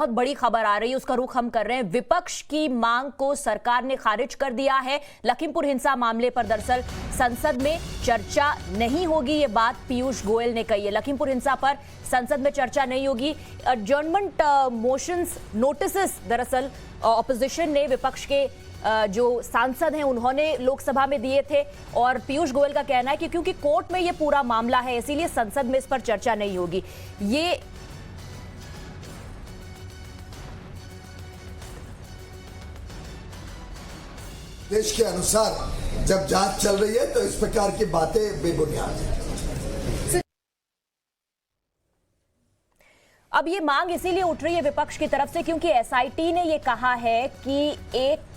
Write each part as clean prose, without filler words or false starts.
बहुत बड़ी खबर आ रही है, उसका रुख हम कर रहे हैं। विपक्ष की मांग को सरकार ने खारिज कर दिया है। लखीमपुर हिंसा मामले पर दरअसल संसद में चर्चा नहीं होगी, ये बात पीयूष गोयल ने कही है। लखीमपुर हिंसा पर संसद में चर्चा नहीं होगी। एडजर्नमेंट मोशंस नोटिसेस दरअसल ऑपोजिशन ने, विपक्ष के जो सांसद हैं उन्होंने लोकसभा में दिए थे, और पीयूष गोयल का कहना है कि क्योंकि कोर्ट में ये पूरा मामला है इसीलिए संसद में इस पर चर्चा नहीं होगी। ये देश के अनुसार जब जांच चल रही है तो इस प्रकार की बातें बेबुनियाद हैं। अब ये मांग इसीलिए उठ रही है विपक्ष की तरफ से क्योंकि एसआईटी ने ये कहा है कि एक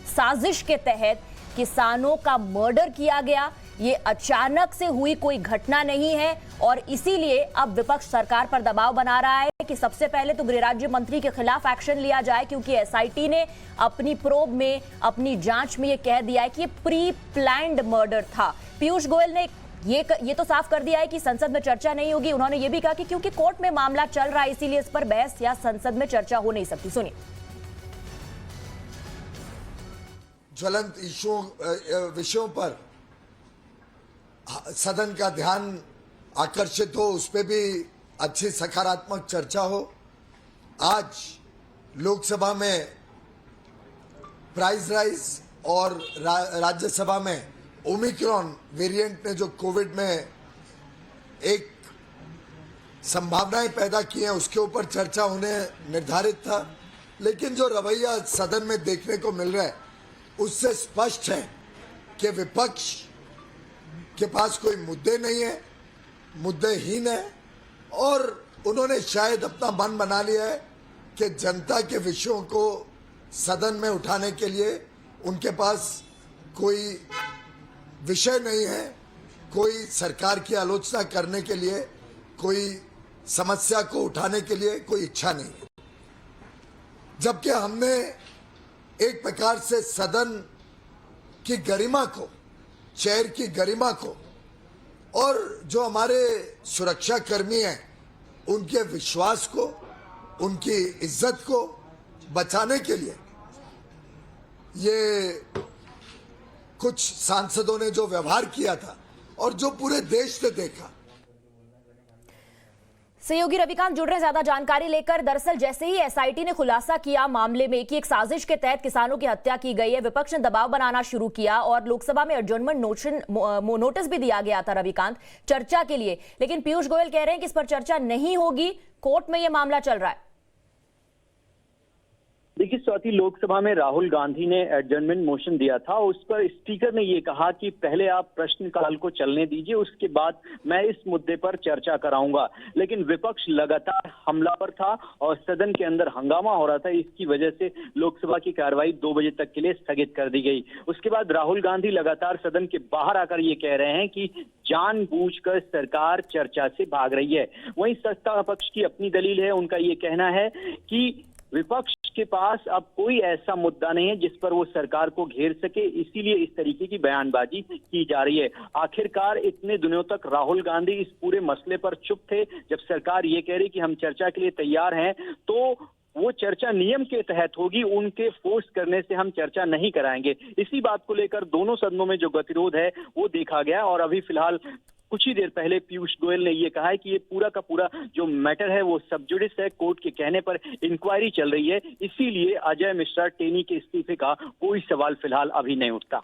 साजिश के तहत किसानों का मर्डर किया गया, ये अचानक से हुई कोई घटना नहीं है, और इसीलिए अब विपक्ष सरकार पर दबाव बना रहा है कि सबसे पहले तो गृह राज्य मंत्री के खिलाफ एक्शन लिया जाए, क्योंकि एसआईटी ने अपनी प्रोब में, अपनी जांच में ये कह दिया है कि ये प्री प्लान्ड मर्डर था। पीयूष गोयल ने ये तो साफ कर दिया है कि संसद में चर्चा नहीं होगी। उन्होंने ये भी कहा कि क्योंकि कोर्ट में मामला चल रहा है इसीलिए इस पर बहस या संसद में चर्चा हो नहीं सकती। सुनिए। ज्वलंत विषयों पर सदन का ध्यान आकर्षित हो, उस पर भी अच्छी सकारात्मक चर्चा हो। आज लोकसभा में प्राइस राइज और राज्यसभा में ओमिक्रॉन वेरिएंट ने जो कोविड में एक संभावनाएं पैदा की हैं उसके ऊपर चर्चा होने निर्धारित था, लेकिन जो रवैया सदन में देखने को मिल रहा है उससे स्पष्ट है कि विपक्ष के पास कोई मुद्दे नहीं है, मुद्देहीन है, और उन्होंने शायद अपना मन बना लिया है कि जनता के विषयों को सदन में उठाने के लिए उनके पास कोई विषय नहीं है, कोई सरकार की आलोचना करने के लिए, कोई समस्या को उठाने के लिए कोई इच्छा नहीं है। जबकि हमने एक प्रकार से सदन की गरिमा को, चेयर की गरिमा को, और जो हमारे सुरक्षा कर्मी हैं उनके विश्वास को, उनकी इज्जत को बचाने के लिए ये कुछ सांसदों ने जो व्यवहार किया था और जो पूरे देश ने देखा। सहयोगी रविकांत जुड़ रहे हैं ज्यादा जानकारी लेकर। दरअसल जैसे ही एसआईटी ने खुलासा किया मामले में कि एक साजिश के तहत किसानों की हत्या की गई है, विपक्ष ने दबाव बनाना शुरू किया और लोकसभा में एडजर्नमेंट नोटिस भी दिया गया था रविकांत चर्चा के लिए। लेकिन पीयूष गोयल कह रहे हैं कि इस पर चर्चा नहीं होगी, कोर्ट में यह मामला चल रहा है। देखिए स्वाति, लोकसभा में राहुल गांधी ने एडजर्नमेंट मोशन दिया था, उस पर स्पीकर ने ये कहा कि पहले आप प्रश्नकाल को चलने दीजिए, उसके बाद मैं इस मुद्दे पर चर्चा कराऊंगा। लेकिन विपक्ष लगातार हमलावर था और सदन के अंदर हंगामा हो रहा था, इसकी वजह से लोकसभा की कार्रवाई 2 बजे तक के लिए स्थगित कर दी गई। उसके बाद राहुल गांधी लगातार सदन के बाहर आकर ये कह रहे हैं कि जानबूझकर सरकार चर्चा से भाग रही है। वहीं सत्ता पक्ष की अपनी दलील है, उनका ये कहना है कि विपक्ष के पास अब कोई ऐसा मुद्दा नहीं है जिस पर वो सरकार को घेर सके, इसीलिए इस तरीके की बयानबाजी की जा रही है। आखिरकार इतने दिनों तक राहुल गांधी इस पूरे मसले पर चुप थे। जब सरकार ये कह रही कि हम चर्चा के लिए तैयार हैं, तो वो चर्चा नियम के तहत होगी, उनके फोर्स करने से हम चर्चा नहीं कराएंगे। इसी बात को लेकर दोनों सदनों में जो गतिरोध है वो देखा गया, और अभी फिलहाल कुछ ही देर पहले पीयूष गोयल ने ये कहा है कि ये पूरा का पूरा जो मैटर है वो सब जुडिस है, कोर्ट के कहने पर इंक्वायरी चल रही है, इसीलिए अजय मिश्रा टेनी के इस्तीफे का कोई सवाल फिलहाल अभी नहीं उठता।